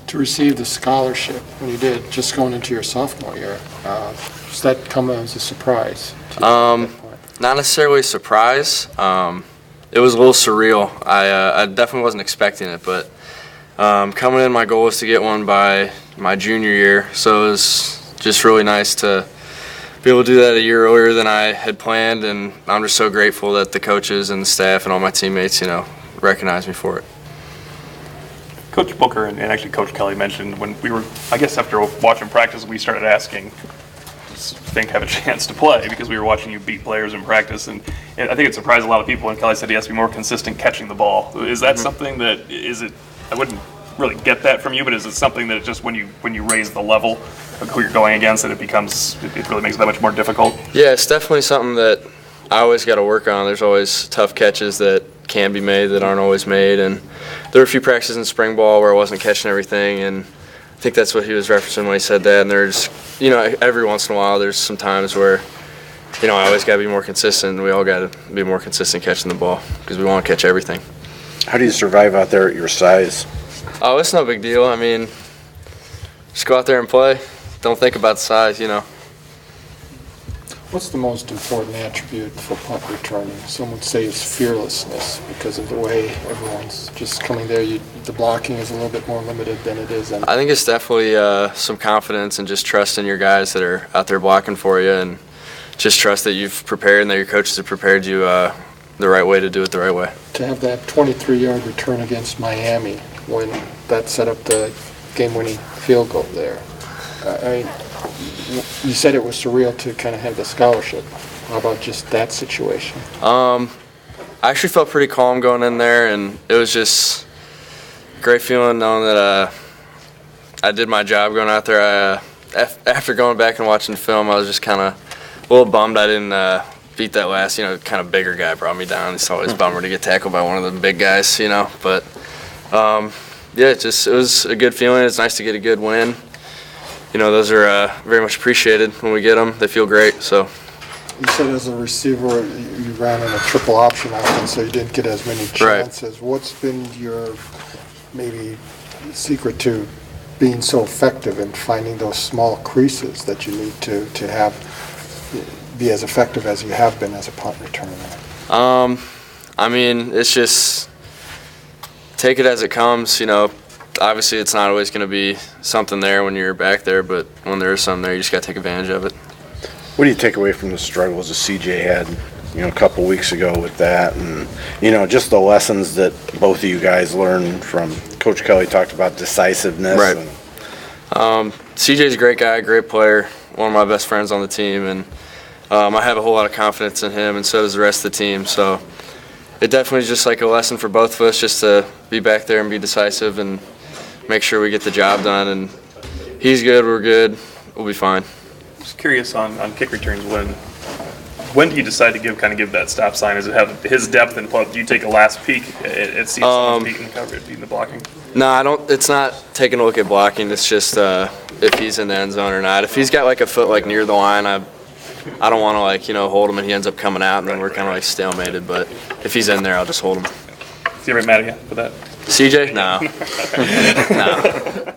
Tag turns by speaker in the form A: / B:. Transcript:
A: To receive the scholarship when you did, just going into your sophomore year, does that come as a surprise to you at that point?
B: Not necessarily a surprise. It was a little surreal. I definitely wasn't expecting it, but coming in, my goal was to get one by my junior year, so it was just really nice to be able to do that a year earlier than I had planned, and I'm just so grateful that the coaches and the staff and all my teammates, recognized me for it.
C: Coach Booker and actually Coach Kelly mentioned when we were, I guess after watching practice, we started asking, does Finke have a chance to play? Because we were watching you beat players in practice, and I think it surprised a lot of people when Kelly said he has to be more consistent catching the ball. Is that something that, I wouldn't really get that from you, but is it something that just when you raise the level of who you're going against, that it really makes it that much more difficult?
B: Yeah, it's definitely something that I always got to work on. There's always tough catches that can be made that aren't always made, and there were a few practices in spring ball where I wasn't catching everything, and I think that's what he was referencing when he said that. And there's, every once in a while there's some times where, I always got to be more consistent. We all got to be more consistent catching the ball because we want to catch everything.
D: How do you survive out there at your size?
B: Oh, it's no big deal. I mean, just go out there and play. Don't think about the size,
A: What's the most important attribute for punt returning? Some would say it's fearlessness because of the way everyone's just coming there. The blocking is a little bit more limited than it is.
B: I think it's definitely some confidence and just trust in your guys that are out there blocking for you, and just trust that you've prepared and that your coaches have prepared you the right way to do it the right way.
A: To have that 23-yard return against Miami when that set up the game-winning field goal there, you said it was surreal to kind of have the scholarship. How about just that situation?
B: I actually felt pretty calm going in there, and it was just a great feeling knowing that I did my job going out there. After going back and watching the film, I was just kind of a little bummed I didn't beat that last, kind of bigger guy brought me down. It's always a bummer to get tackled by one of the big guys, But, yeah, it was a good feeling. It's nice to get a good win. Those are very much appreciated when we get them. They feel great. So.
A: You said as a receiver you ran in a triple option offense, so you didn't get as many chances. Right. What's been your maybe secret to being so effective in finding those small creases that you need to be as effective as you have been as a punt returner?
B: It's just take it as it comes, Obviously, it's not always going to be something there when you're back there, but when there is something there, you just got to take advantage of it.
D: What do you take away from the struggles that CJ had, a couple weeks ago with that, and just the lessons that both of you guys learned from? Coach Kelly talked about decisiveness.
B: Right. CJ's a great guy, great player, one of my best friends on the team, and I have a whole lot of confidence in him, and so does the rest of the team. So it definitely is just like a lesson for both of us, just to be back there and be decisive and make sure we get the job done. And he's good, we're good, we'll be fine.
C: Just curious on kick returns, when do you decide to give that stop sign? Does it have his depth and do you take a last peek at seeing someone's beating the coverage, beating the blocking?
B: No, I don't. It's not taking a look at blocking. It's just if he's in the end zone or not. If he's got a foot near the line, I don't want to hold him and he ends up coming out and then we're kind of stalemated. But if he's in there, I'll just hold him.
C: Is he ever mad at you for that?
B: CJ? No. No.